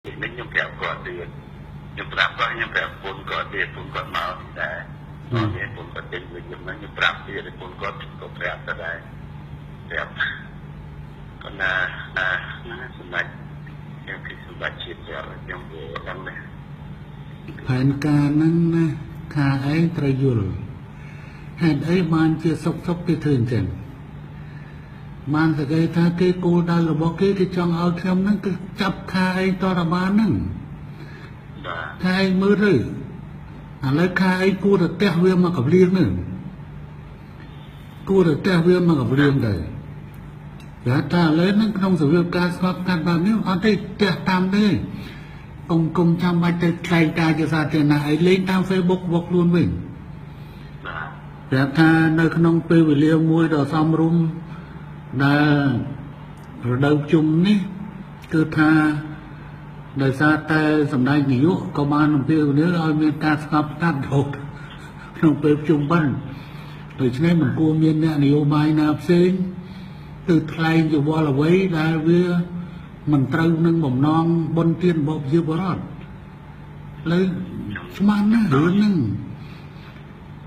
នេះខ្ញុំប្រាប់គាត់ទៀតខ្ញុំប្រាប់គាត់ខ្ញុំប្រាប់ពុនគាត់ទៀតពុនគាត់មកដែរអត់មានពុនគាត់ចេញវិញខ្ញុំប្រាប់ទៀតពុនគាត់ក៏ប្រាប់ទៅដែរប្រាប់គាត់ណាសម្រាប់ខ្ញុំគឺសម្រាប់ជាតិខ្ញុំវាដឹងដែរផែនការហ្នឹងណាខាឯងត្រូវយល់ហេតុអីបានជាសុកគេធ្វើអញ្ចឹងបានតែគេថាគេគោលដៅរបស់គេចង់ឲ្យខ្ញុំហ្នឹងគឺចាប់ខាឯងតរបានហ្នឹងខាឯងមើលទៅឥឡូវខាឯងគួរតែទះវាមកកវលៀងហ្នឹងគួរតែទះវាមកកវលៀងដែរតែថាឥឡូវហ្នឹងក្នុងសភាការស្ងប់ស្ងាត់បែបនេះអត់ទេទះតាមទេគុំចាំបាច់ទៅថ្លែងការជាសាធារណៈឲ្យលេងតាម Facebook របស់ខ្លួនវិញប្រាប់ថានៅក្នុងពេលវេលាមួយដ៏សមរម្យដែលរដូវជុំនេះគឺថាដោយសារតែសម្ដេចនាយកក៏បានអំពាវនាវឲ្យមានការស្ងប់ស្ងាត់រហូតក្នុងពេលប្រជុំបិណ្ឌដូច្នេះមិនគួរមានអ្នកនយោបាយណាផ្សេងគឺថ្លែងយោបល់អ្វីដែលវាមិនត្រូវនឹងបំណងបុណ្យទានរបស់ប្រជាពលរដ្ឋលើស្មានណាស់រឿងហ្នឹង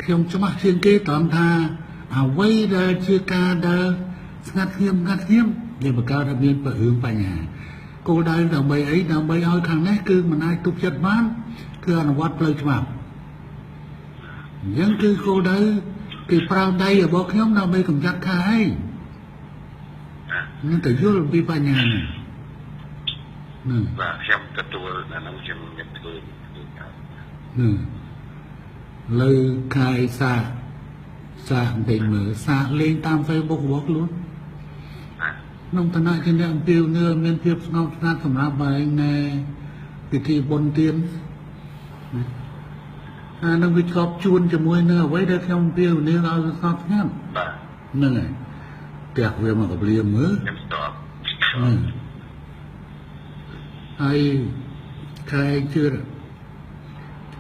ខ្ញុំច្បាស់ជាងគេត្រង់ថាអ្វីដែលជាការដែលស្ងាត់ស្ងៀមវាបង្កើតឲ្យមានរឿងបញ្ហាគោលដៅដើម្បីអីដើម្បីឲ្យខាងនេះគឺមិនអាចទប់ចិត្តបានគឺអនុវត្តផ្លូវច្បាប់អញ្ចឹងគឺគោលដៅគេប្រើដៃរបស់ខ្ញុំដើម្បីកម្ចាត់ខាឯងនឹងទៅយល់ពីបញ្ហានេះបាទខ្ញុំទទួលអានោះខ្ញុំមានធ្វើលើខាយសាបន្តិចមើលសាលេងតាម Facebook របស់ខ្លួនក្នុងឋានៈជាអ្នកអំពាវនាវមានភាពស្ងប់ស្ងាត់សម្រាប់ឯងនៅពិធីបុណ្យទានអានឹងវាជាប់ជួនជាមួយនៅអ្វីដែលខ្ញុំអំពាវនាវឲ្យស្ងប់ស្ងាត់បាទហ្នឹងហើយផ្ទះវាមកកព្រាមើលខ្ញុំស្ទប់ហើយខាយជឿ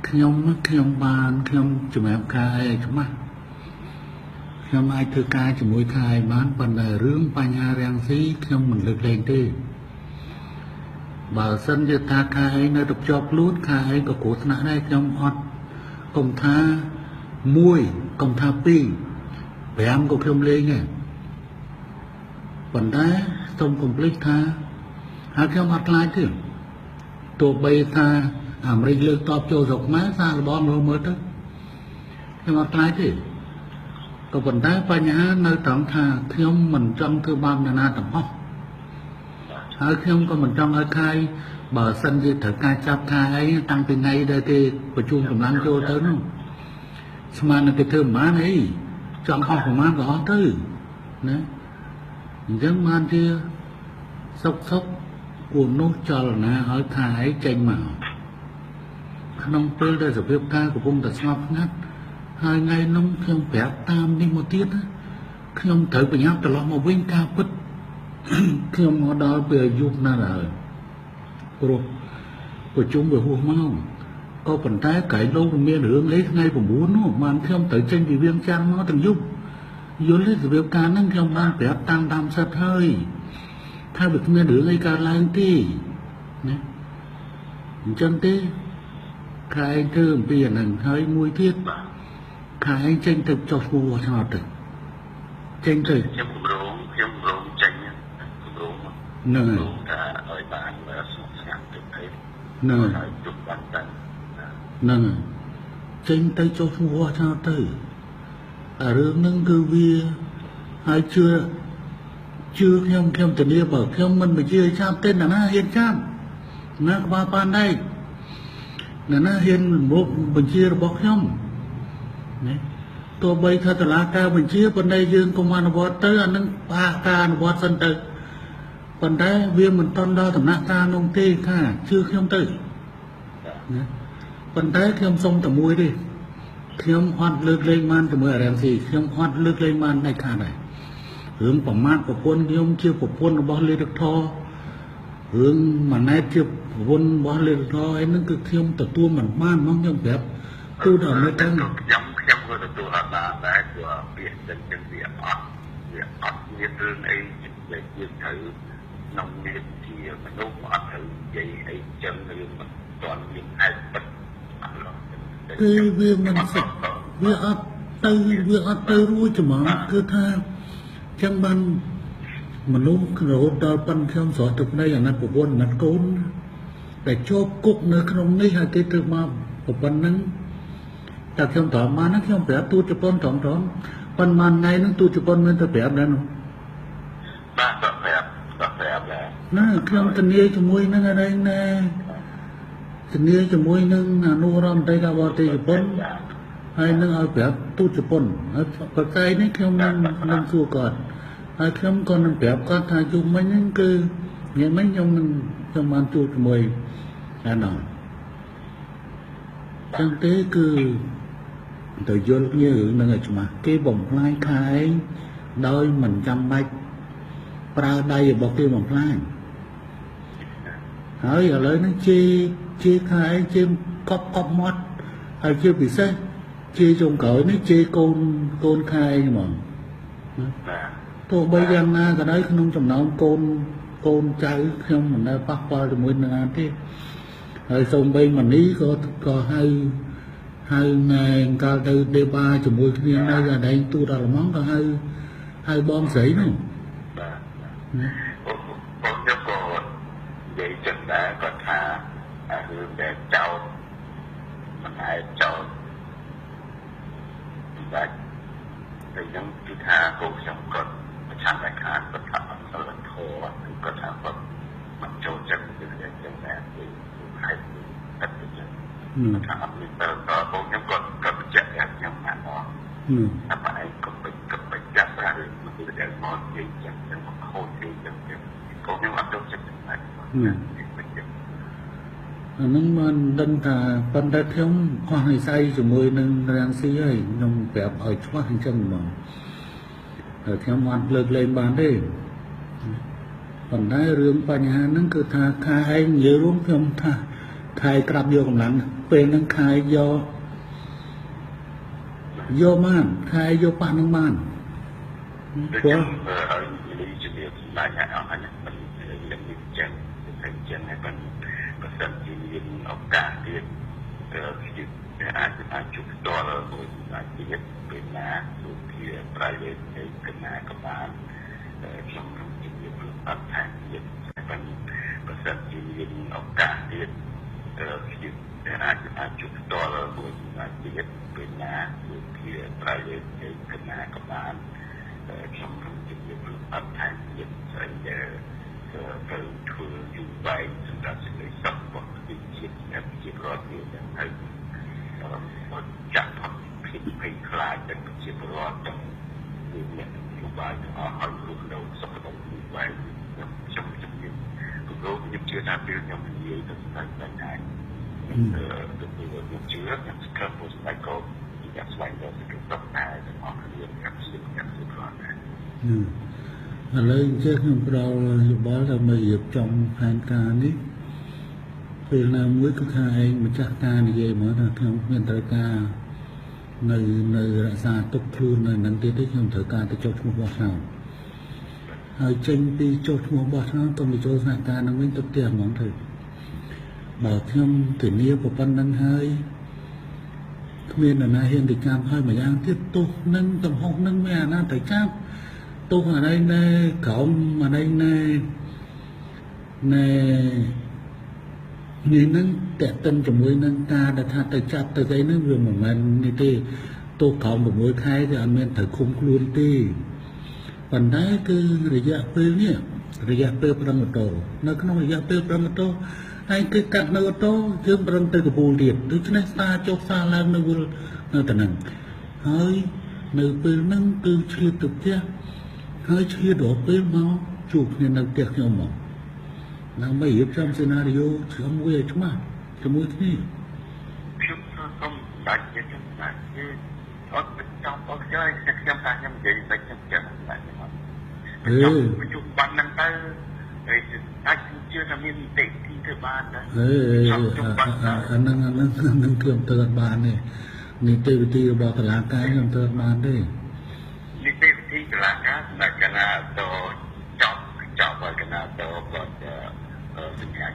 ខ្ញុំបានខ្ញុំជំរាបខាយច្បាស់ខ្ញុំអាចធ្វើការជាមួយខាយបានប៉ុន្តែរឿងបញ្ហារាំងស៊ីខ្ញុំមិនលើកលែងទេបើសិនជាថាខាយនៅទៅជាប់ខ្លួនខាយក៏គ្រោះថ្នាក់ដែរខ្ញុំអត់កុំថា1កុំថា2 5ក៏ខ្ញុំលេងដែរប៉ុន្តែសូមកុំភ្លេចថាហើយខ្ញុំអត់ខ្លាចទេទោះបីថាអាមេរិកលើកតបចូលស្រុកខ្មែរសារលបងមើលទៅខ្ញុំអត់ខ្លាចទេក៏ប៉ុន្តែបញ្ហានៅត្រង់ថាខ្ញុំមិនចង់ធ្វើបាបអ្នកណាទាំងអស់ហើយខ្ញុំក៏មិនចង់ឲ្យខាយបើសិនជាត្រូវការចាប់ខាយអីតាំងពីថ្ងៃដែលគេប្រជុំកម្លាំងចូលទៅនោះស្មានតែគេធ្វើមិនបានអីចង់អស់ប្រមាណក៏អស់ទៅណាអញ្ចឹងបានជាសុកគួរនោះចលនាឲ្យខាយចេញមកក្នុងពេលដែលសភាពការកំពុងតែស្ងប់ស្ងាត់ហើយថ្ងៃនោះខ្ញុំប្រាប់តាមនេះមកទៀតខ្ញុំត្រូវប្រញាប់ត្រឡប់មកវិញការពិតខ្ញុំមកដល់ពេលអាយុណាស់ហើយព្រោះប្រជុំវាហួសមកក៏ប៉ុន្តែក្រៃលោកមានរឿងអីថ្ងៃ9នោះបានខ្ញុំត្រូវចេញពីវាងច័ន្ទមកទាំងយប់យល់ទេសភាពការហ្នឹងខ្ញុំបានប្រាប់តាមសិតហើយថាវាគ្មានរឿងអីកើតឡើងទេណាអញ្ចឹងទេខាយធ្វើអំពីអាហ្នឹងហើយមួយទៀតខាយចេញទៅចុះឈ្មោះឆ្នោតទៅចេញទៅខ្ញុំគម្រោងចេញគម្រោងហ្នឹងថាឲ្យបានស្ងប់ស្ងាត់ទៅអីហ្នឹងហើយជប់បានតែហ្នឹងចេញទៅចុះឈ្មោះឆ្នោតទៅអារឿងហ្នឹងគឺវាហើយជឿខ្ញុំធានាបើខ្ញុំមិនបញ្ជាចាប់ទេណាហ៊ានចាប់ណាក្បាលប៉ានដែរណាហ៊ានមុខបញ្ជារបស់ខ្ញុំណាទោះបីថាតឡាការបញ្ជាប៉ុន្តែយើងកុំអនុវត្តទៅអានឹងបាក់ការអនុវត្តសិនទៅប៉ុន្តែវាមិនតន់ដល់ដំណាក់កាលនោះទេថាជឿខ្ញុំទៅណាប៉ុន្តែខ្ញុំសុំតែមួយទេខ្ញុំអត់លើកលែងបានជាមួយអារ៉ាំស៊ីខ្ញុំអត់លើកលែងបានដាច់ខាតដែររឿងប្រមាថប្រពន្ធខ្ញុំជាប្រពន្ធរបស់លេខធររឿងម៉ាណែតជាប្រពន្ធរបស់លេខធរឯហ្នឹងគឺខ្ញុំទទួលមិនបានហ្មងខ្ញុំប្រាប់ទូដល់នៅទាំងខ្ញុំក៏ទទួលអត់បានដែរព្រោះពាក្យទាំងចឹងវាអត់មានរឿងអីដែលយើងត្រូវក្នុងនាមជា មនុស្សអត់ត្រូវនិយាយអីចឹងរឿងមិនទាន់មានហេតុពិតគឺវាមិនសិតវាអត់ទៅរួចហ្មងគឺថាចឹងបានមនុស្សរហូតដល់ប៉ុនខ្ញុំស្រស់ទឹកនៃអាណត្តិប្រពន្ធអាណត្តិកូនតែជាប់គុកនៅក្នុងនេះហើយគេធ្វើមកប៉ុណ្ណឹងតែខ្ញុំត្រង់មកហ្នឹងខ្ញុំប្រាប់ទូតជប៉ុនត្រង់ប៉ុន្មានថ្ងៃហ្នឹងទូតជប៉ុនមានទៅប្រាប់ដែរនោះបាទប្រាប់ដែរណាខ្ញុំធានាជាមួយនឹងអីណែធានាជាមួយនឹងអនុរដ្ឋមន្ត្រីការបរទេសជប៉ុនហើយនឹងឲ្យប្រាប់ទូតជប៉ុនហើយប្រកែកនេះខ្ញុំនឹងសួរគាត់ហើយខ្ញុំក៏នឹងប្រាប់គាត់ថាយុមិញហ្នឹងគឺញ៉ាំមិញខ្ញុំបានជួបជាមួយអានោះចឹងទេគឺទៅយល់គ្នារឿងហ្នឹងឲ្យច្បាស់គេបំផ្លាញខែងដោយមិនចាំបាច់ប្រើដៃរបស់គេបំផ្លាញហើយឥឡូវហ្នឹងជាខែងជាកប់មាត់ហើយជាពិសេសជាចុងក្រោយនេះជាកូនខែងហ្មងទោះបីយ៉ាងណាក៏ដោយក្នុងចំណោមកូនចៅខ្ញុំមិនដែលប៉ះពាល់ជាមួយនឹងណាទេហើយសូម្បីមនីក៏ហៅណែកាលទៅដេបាជាមួយគ្នានៅអាដែងទូតអាល្លឺម៉ង់ក៏ហៅបងស្រីនោះបាទខ្ញុំក៏និយាយចឹងដែរគាត់ថារឿងដែលចោលមិនអាចចោលតែខ្ញុំគឺថាកូនខ្ញុំគាត់ប្រឆាំងតែខាងគាត់ថាអត់សូវធម៌គាត់ថាគាត់មិនចូលចិត្តរឿងយ៉ាងចឹងដែរគឺហើយតែថាអត់មានទៅដល់កូនខ្ញុំគាត់បញ្ជាក់ថាខ្ញុំណាស់មកតែបើឯងក៏បញ្ជាក់ថារឿងគឺដែលមកនិយាយចឹងមកខូចទេចឹងកូនខ្ញុំអត់ចូលចិត្តហ្នឹងអាហ្នឹងមិនដឹងថាប៉ុន្តែខ្ញុំខុសនិស្ស័យជាមួយនឹងរាំងស៊ីហើយខ្ញុំប្រាប់ឲ្យច្បាស់អញ្ចឹងហ្មងហើយខ្ញុំអត់លើកលែងបានទេប៉ុន្តែរឿងបញ្ហាហ្នឹងគឺថាខែឯងនិយាយរួមខ្ញុំថាខែក្រាប់យកកម្លាំងពេលហ្នឹងខែយកបានខែយកប៉ះនឹងបានព្រោះឲ្យលីជំរាបស្ដាយឲ្យអស់ហ្នឹងមិនមានចឹងតែចឹងហើយបើសិនជាមានឱកាសទៀតគឺអាចជួបផ្ទាល់មួយអាចទៀតពេលណាដូចជា private ឯកណាក៏បានខ្ញុំជំរាបអត់ថាទៀតបើសិនជាមានឱកាសទៀតអាចជួបផ្ទាល់មួយអាចទៀតពេលណាដូចជា private ឯកណាក៏បានខ្ញុំជំរាបអត់ថាទៀតស្អីដែលទៅធ្វើយូរបែបសម្រាប់សេចក្តីសុខរបស់ជារដ្ឋនេះហើយចាក់ផុតភាពភ័យខ្លាចដែលជារដ្ឋទាំងមាននយោបាយទាំងអស់ឲ្យរស់នៅសុខដុមបែបខ្ញុំជំរាបព្រោះខ្ញុំជឿថាពេលខ្ញុំនិយាយទៅស្ដាយតែណាទៅខ្ញុំជឿខ្ញុំស្គាល់ពលស្បែកក៏ជាស្វែងរកសេចក្តីសុខដែរទាំងអស់គ្នាខ្ញុំជឿខ្ញុំជឿខ្លាំងដែរឥឡូវអញ្ចឹងខ្ញុំផ្ដល់យោបល់ដើម្បីរៀបចំផែនការនេះពេលណាមួយគឺថាឯងម្ចាស់ការនិយាយមកថាខ្ញុំមានត្រូវការនៅរក្សាទុកខ្លួននៅនឹងទៀតទេខ្ញុំត្រូវការទៅចុះឈ្មោះបោះឆ្នោតហើយចេញពីចុះឈ្មោះបោះឆ្នោតទៅចូលសហការនឹងវិញទៅផ្ទះហ្មងទៅបើខ្ញុំធានាប៉ុណ្្នឹងហើយគ្មានអ្នកណាហ៊ានទៅចាប់ហើយម្យ៉ាងទៀតទោសនឹងកំហុសនឹងមានអាណាទៅចាប់ទោះអានេះណែក្រោមអានេះណែនេះនឹងតេតិនជាមួយនឹងការដែលថាទៅចាប់ទៅអីហ្នឹងវាមិនមែននេះទេទោះក្រោម6ខែគឺអត់មានត្រូវឃុំខ្លួនទេប៉ុន្តែគឺរយៈពេលនេះរយៈពេលប្រឹងអូតូនៅក្នុងរយៈពេលប្រឹងអូតូហើយគឺកាត់នៅអូតូយើងប្រឹងទៅកពូលទៀតដូច្នេះស្តាចុះសាឡើងនៅវិលនៅតែហ្នឹងហើយនៅពេលហ្នឹងគឺឈឺទៅផ្ទះហើយឈឺដល់ពេលមកជួបគ្នានៅផ្ទះខ្ញុំមកដើម្បីរៀបចំសេណារីយ៉ូជាមួយឲ្យច្បាស់ជាមួយគ្នាខ្ញុំសូមដាច់ខ្ញុំណាគឺអត់ចង់អត់ចាយខ្ញុំថាខ្ញុំនិយាយតែខ្ញុំចាំតែខ្ញុំបញ្ជុំបានហ្នឹងទៅអាចជឿថាមាននីតិវិធីធ្វើបានដែរអានឹងខ្ញុំទៅអត់បានទេនីតិវិធីរបស់តុលាការខ្ញុំទៅអត់បានទេនីតិវិធីតុលាការសម្រាប់កណាតចប់ឲ្យកណាតគាត់ สิ่งใหญ่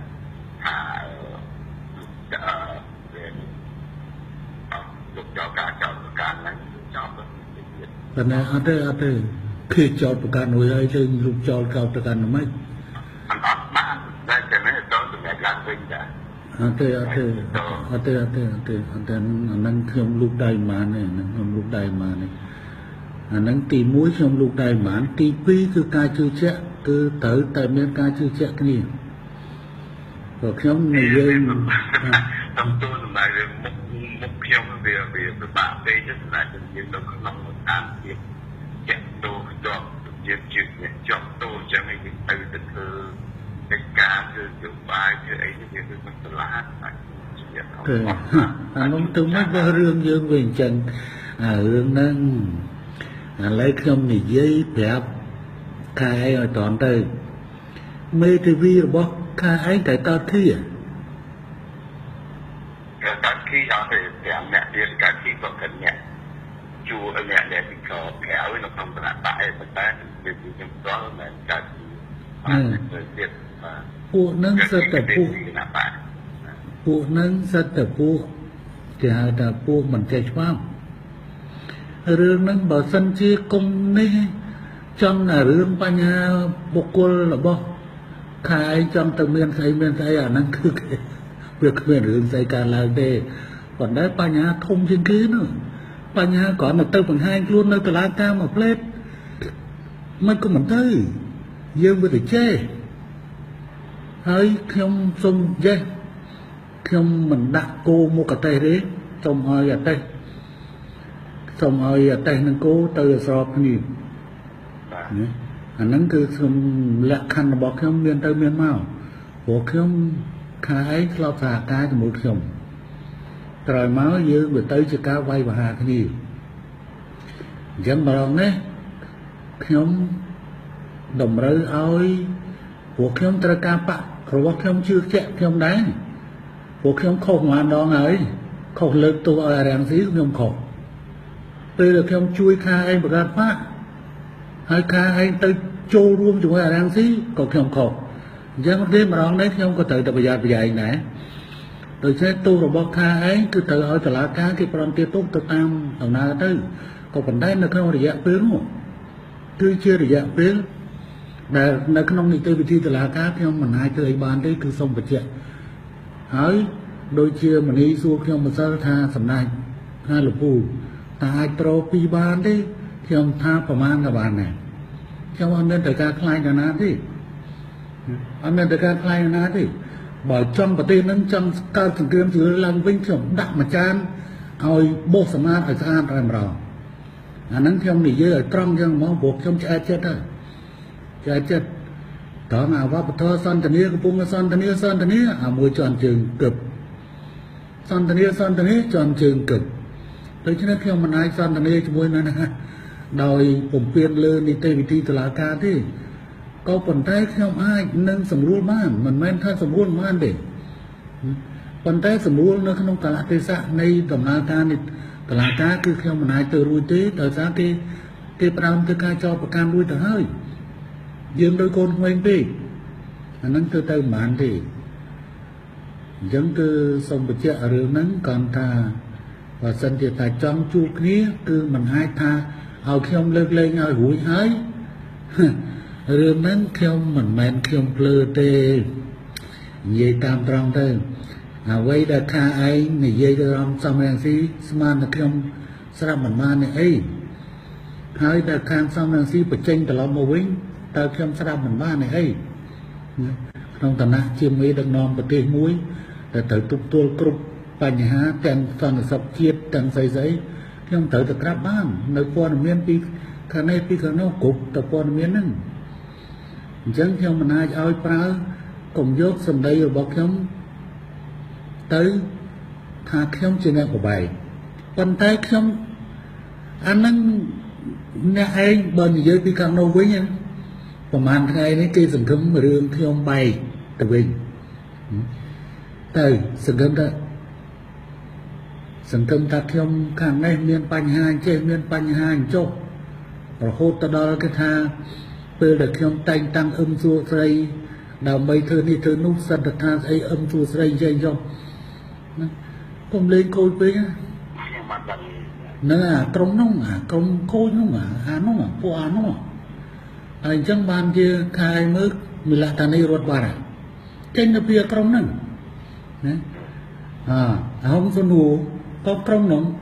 ลูกจอการจอการนั้นจอแต่ในอันเดอคือจอประกันหน่วยไอ้เรื่องลูกจอเก่าประกันไหมอันอัดบ้านได้แต่ไม่ต้องถึงการเป็นแต่อันเดอนั้นเครื่องลูกได้มาเนี่ยนั่นเครื่องลูกได้มาเนี่ยอันนั้นตีมุ้ยเครื่องลูกได้มาตีปีคือการชื่อเจ้าคือเต๋อแต่เมื่อการชื่อเจ้านี่ก็เครื่องในเรื่องต้องตัวสมัยเรื่องมุกเพียงเบียร์บาเป้จะสมัยเป็นยืนตรงน้องการเก็บแกะตัวจอบยืนเนี่ยจอบตัวจะไม่ยืนตื่นแต่คือเป็นการคือจุดปลายคือไอ้ที่คือมันตลาดไปอันนั้นถึงไม่ว่าเรื่องยืนเวียงจันเรื่องนั้นlấy không thì giấy đẹp khai ở toàn đây mê TV là bó khai ấy tại ta thi các khi đó thì mẹ tiên các khi còn cần nhẹ chú ở mẹ để thì có kéo nó không có tại mà ta thì chúng có mà các người tiên phụ nâng rất là phụ nâng rất là phụ thì hai là phụ mình chạy choángរឿងហ្នឹងបើសិនជាគុំនេះចង់រឿងបញ្ហាបុគ្គលរបស់ខែចង់ទៅមានស្អីអាហ្នឹងគឺវាគ្មានរឿងស្អីកើតឡើងទេប៉ុន្តែបញ្ហាធំជាងគេនោះបញ្ហាគ្រាន់តែទៅបង្ហាញខ្លួននៅតុលាការមកផ្លេតមិនក៏មិនទៅយើងវាទៅចេះហើយខ្ញុំសូមចេះខ្ញុំមិនដាក់គោមុខអតេទេសូមឲ្យអតេសូមឲ្យអតេនឹងគោទៅស្របគ្នាអាហ្នឹងគឺខ្ញុំលក្ខខណ្ឌរបស់ខ្ញុំមានទៅមានមកព្រោះខ្ញុំខែឯងធ្លាប់សហការជាមួយខ្ញុំក្រោយមកយើងទៅជាការវាយប្រហារគ្នាអញ្ចឹងម្ដងនេះខ្ញុំតម្រូវឲ្យព្រោះខ្ញុំត្រូវការបករបស់ខ្ញុំជឿជាក់ខ្ញុំដែរព្រោះខ្ញុំខុសមួយដងហើយខុសលើកទោសឲ្យរាំងស៊ីខ្ញុំខុសពេលដែលខ្ញុំជួយខាឯងបង្កើតបាក់ហើយខាឯងទៅចូលរួមជាមួយអារាំងស៊ីក៏ខ្ញុំខុសអញ្ចឹងទេម្ដងនេះខ្ញុំក៏ត្រូវតែប្រយ័ត្នប្រយែងដែរដូច្នេះទោសរបស់ខាឯងគឺត្រូវឲ្យតុលាការគេប្រន្ទាទោសទៅតាមដំណើរទៅក៏ប៉ុន្តែនៅក្នុងរយៈពេលនោះគឺជារយៈពេលដែលនៅក្នុងនីតិវិធីតុលាការខ្ញុំមិនអាចធ្វើអីបានទេគឺសូមបញ្ជាក់ហើយដូចជាមនីសួរខ្ញុំម្សិលថាសម្ដេចថាលពូតែអាចត្រោពីបានទេខ្ញុំថាប្រមាណក៏បានដែរខ្ញុំអត់មានតែការខ្លាចណាទេអត់មានតែការខ្លាចណាទេបើចង់ប្រទេសហ្នឹងចង់កើតសង្គ្រាមជឿឡើងវិញខ្ញុំដាក់មួយចានឲ្យបោសសម្អាតឲ្យស្អាតតែម្ដងអាហ្នឹងខ្ញុំនិយាយឲ្យត្រង់ចឹងហ្មងព្រោះខ្ញុំឆ្អែតចិត្តហើយឆ្អែតចិត្តតើអាវប្បធម៌សន្តានាកំពុងសន្តានាអាមួយជន់ជើងគឹបសន្តានាជន់ជើងគឹបដូច្នេះខ្ញុំមិនអាចសន្តានាជាមួយនឹងណាដោយពំពេញលើនីតិវិធីតុលាការទេក៏ប៉ុន្តែខ្ញុំអាចនឹងសម្រួលបានមិនមែនថាសម្រួលមិនបានទេប៉ុន្តែសម្រួលនៅក្នុងកលៈទេសៈនៃដំណើរការនេះតុលាការគឺខ្ញុំមិនអាចទៅរួចទេដោយសារគេផ្ដើមធ្វើការចោទប្រកាន់រួចទៅហើយយើងដោយកូនក្មេងពេកអាហ្នឹងទៅមិនបានទេអញ្ចឹងគឺសូមបញ្ជាក់រឿងហ្នឹងគាត់ថាបើសិនជាតែចង់ជួបគ្នាគឺមិនអាចថាឲ្យខ្ញុំលើកលែងឲ្យរួចហើយរឿងហ្នឹងខ្ញុំមិនមែនខ្ញុំភ្លើទេនិយាយតាមត្រង់ទៅអ្វីដែលខាឯងនិយាយទៅរំសំរងស៊ីស្មានតែខ្ញុំស្រាប់មិនបានអីហើយតែខាងសំរងស៊ីបញ្ចេញត្រឡប់មកវិញតើខ្ញុំស្ដាប់មិនបានអីក្នុងឋានៈជាមេដឹកនាំប្រទេសមួយដែលត្រូវទប់ទល់គ្រប់បញ្ហាទាំងសន្តិសុខជាតិទាំងស្អីខ្ញុំត្រូវតែក្រាបបាននៅព័ត៌មានពីខាងនេះពីខាងនោះគ្រប់តែព័ត៌មានហ្នឹងអញ្ចឹងខ្ញុំមិនអាចឲ្យប្រើកុំយកសម្ដីរបស់ខ្ញុំទៅថាខ្ញុំជាអ្នកបបែកប៉ុន្តែខ្ញុំអាហ្នឹងអ្នកឯងបើនិយាយពីខាងនោះវិញប្រហែលថ្ងៃនេះគេសង្ឃឹមរឿងខ្ញុំបែកទៅវិញទៅសង្ឃឹមថាខ្ញុំខាងនេះមានបញ្ហាចេះមានបញ្ហាចុះរហូតទៅដល់គេថាពេលដែលខ្ញុំតែងតាំងសួរស្រី đào mấy thứ này thứ nút sân thật tha ấy âm chùa sấy dây dòng không lên côi với nè trong nông trong côi nông hà nông po nông anh chẳng ban kia khai mới mình lại thành này ruột bà trên cái phía trong nông không có nụ có trong nông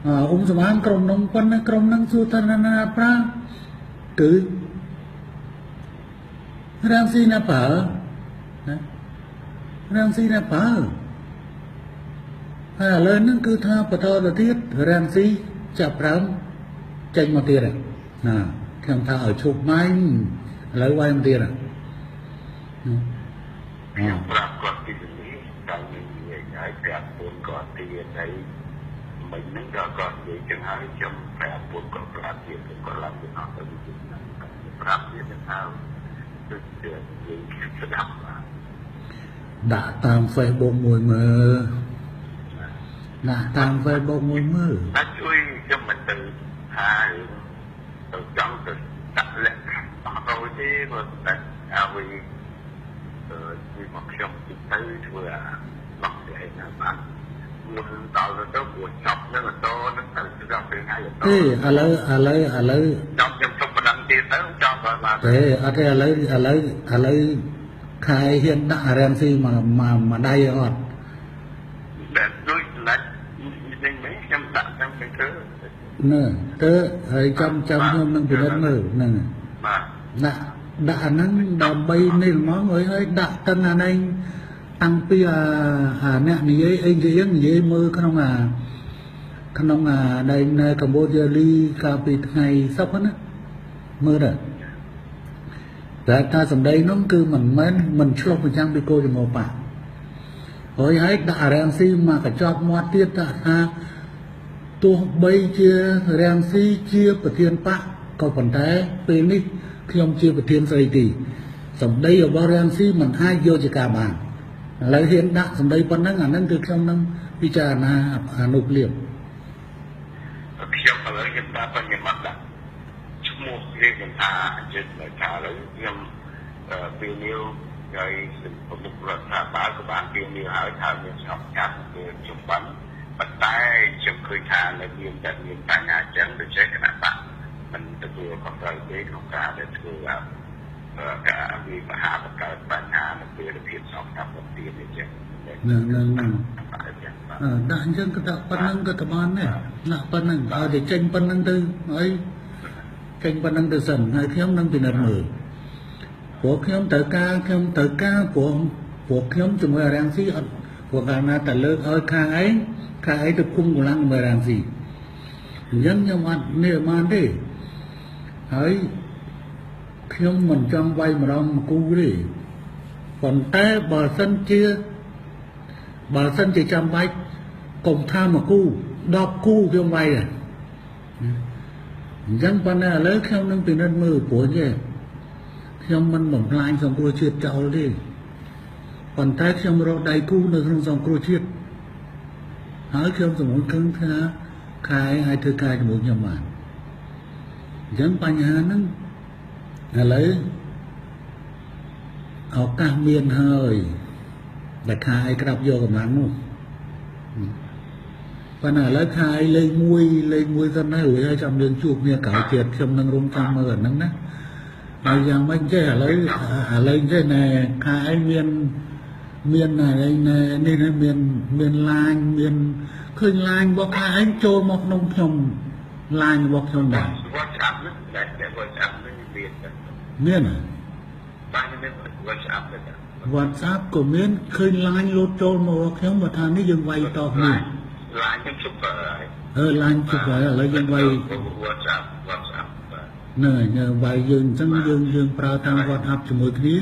ông sẽ mang trong nông quan trong nông su thân na pra cứ rang si na phở rang si na phở lên nó cứ tha phở thơ là thiết rang si chập rám chanh một tiền nè thằng tha ở chụp máy lấy quay một tiền mình nó cho con vậy chẳng hạn trong phải buộc con làm việc con làm việc nó tự nhiên làm việc thế nào gì sẽ đọc đã tam Facebook mùi mơ đã tam Facebook mùi mơ nó chui cho mình từ từ trong từ tập lệ rồi chứ mà vì vì một trong những thứ vừa mặc để là bạn mình tạo ra cái buổi chọc nó là to nó từ cái dòng từ hai là lấy trong phần đăng tiền tới không cho rồi mà lấy khai hiện đã rèn si mà đây rồi để tôi là nên mấy trăm đạn trong cái thứ nè tớ hơi trăm hôm nâng từ đất mơ nè đã nâng đàm bay nên nó người hơi đã tân anh tăng pi nè như anh gì mơ khăn ông đây Cambodia li cà phê ngày sắp hết á mơ rồi tại ta sầm đây nó cứ mình chốt một trang bị cô thì một bạn hồi ấy đã rèn si mà cả chọn một tiết ta ha tu bay chia rèn si chia bậc thiên bạc còn phần thế bên đi khi ông chia bậc thiên xây thì sầm đây ở bao rèn si mình hai vô chỉ cả bàn lấy hiện đại sầm đây vẫn đang năng từ trong năng đi trà na nộp liệp khi ông lấy hiện đại bao nhiêu mặt đã mua cái hiện đại trên là trả lấy nhầm tiêu nhiêu rồi một lần thả bá của bạn tiêu nhiêu hỏi thảo những học chặt về chụp bắn bắt tay chụp khơi thả là miền tại nhà trắng để chế cái bạn mình tự vừa còn rồi cái không cả để thừa cả vì mà hạ một cái bản hạ một cái được hiện xong tập một tiền để chế đã dân cái đạo phân năng cái tầm này là phân năng để tranh phân năng tư ấy tranh phân năng từ sần hay khiêm năng từ nợ mười của khiêm tới ca của khiêm từ mười đang xí của cả na tận lơ ơi ca ấy được cung của lăng mười đang gì dân nhau ăn nề man đi ấy khiêm mình trong vay mà đâu mà cu đi còn té bờ sân chỉ trăm vay cùng tham mà cu đọc cu cho vay à dân pan này lấy khiêm năng từ nợ mười của gì khiêm mình bẩm lại xong cô triệt cháu đi còn tay khiêm rồi đầy cu nữa không xong cô triệt hỏi khiêm xong muốn cứng thế khai hai thứ khai một nhà màn dân pan nhà nó lấy học cả miền hơi để khai cái đọc vô của hắn luôn và là lấy khai lấy mui dân này hủy hai trăm đường chuột nha cảo triệt trong năng rung trăm mờ nắng đó bây giờ mình chơi lấy cái này khai miền này nên là miền Lan miền khơi Lan bọc khai trôi mọc nông trồng Lan bọc trồng này miền à WhatsApp của miền khơi Lan lột trôi mà bọc trồng mà thằng ấy dừng vay to miền Lan chụp vậy là lấy dừng vay nơi nhờ vay dương prao tham WhatsApp cho mỗi kia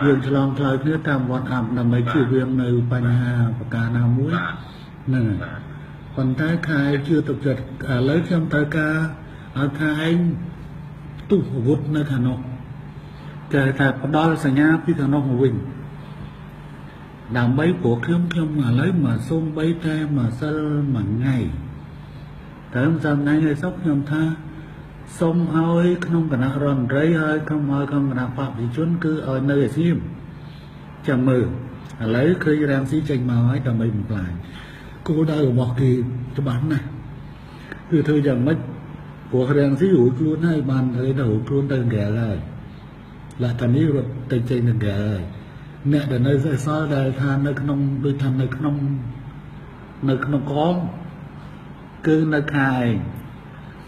dương cho lòng thời kia tham WhatsApp là mấy chuyện viên nơi bánh hà và cả nào muối nè còn thái khai chưa tập trật lấy thêm thái ca ở khai tu vụt nơi thằng nó trời thật đó là nhà phía thằng nó của mình đàm bấy của khiêm mà lấy mà xôn bấy tre mà sơ mà ngày tới hôm sau nay hay sốc nhom tha សូមឲ្យក្នុងគណៈរដ្ឋមន្ត្រីហើយក្នុងឲ្យក្នុងគណៈបព្វជិជនគឺឲ្យនៅអាសៀមចាំមើលឥឡូវឃើញរាំងស៊ីចេញមកហើយដើម្បីបំផ្លាញគោលដៅរបស់គេច្បាស់ណាស់គឺធ្វើយ៉ាងម៉េចព្រោះរាំងស៊ីរួចខ្លួនហើយបានទៅរួចខ្លួនទៅកែហើយលក្ខណៈនេះរត់ទៅចេញទៅកែហើយអ្នកដែលនៅសេសសល់ដែលថានៅក្នុងដូចថានៅក្នុងកងគឺនៅខែ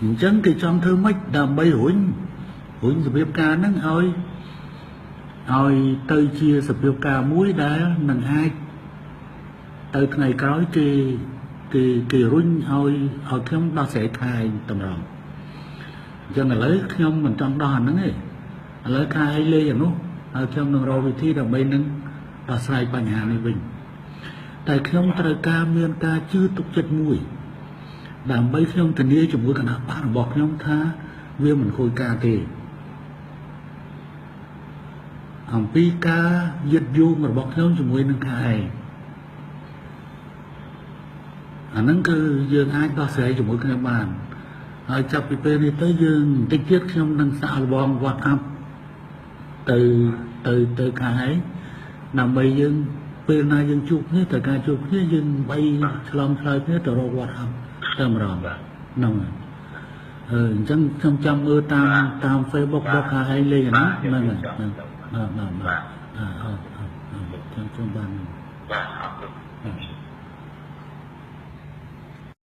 អញ្ចឹងគេចង់ធ្វើម៉េចដើម្បីរុញសភាពការហ្នឹងឲ្យទៅជាសភាពការមួយដែលនឹងអាចទៅថ្ងៃក្រោយគេរុញឲ្យខ្ញុំដោះស្រាយខែតម្រង់អញ្ចឹងឥឡូវខ្ញុំមិនចង់ដោះអាហ្នឹងទេឥឡូវខែឲ្យលេងអានោះហើយខ្ញុំនឹងរកវិធីដើម្បីនឹងដោះស្រាយបញ្ហានេះវិញតែខ្ញុំត្រូវការមានការជឿទុកចិត្តមួយដើម្បីខ្ញុំធានាជាមួយគណៈបករបស់ខ្ញុំថាវាមិនខូចការទេអំពីការយឹតយោងរបស់ខ្ញុំជាមួយនឹងខែឯងអាហ្នឹងគឺយើងអាចដោះស្រាយជាមួយគ្នាបានហើយចាប់ពីពេលនេះទៅយើងបន្តិចទៀតខ្ញុំនឹងសាកល្បងវត្តអាប់ទៅខែឯងដើម្បីយើងពេលណាយើងជួបគ្នាទៅការជួបគ្នាយើងបីឆ្លងឆ្លើយគ្នាទៅរកវត្តអាប់តែម្ដងហ្នឹងអញ្ចឹងខ្ញុំចាំមើលតាម Facebook របស់ខែឯងលេងអាហ្នឹងហ្នឹងបាទខ្ញុំបានបាទអរគុណ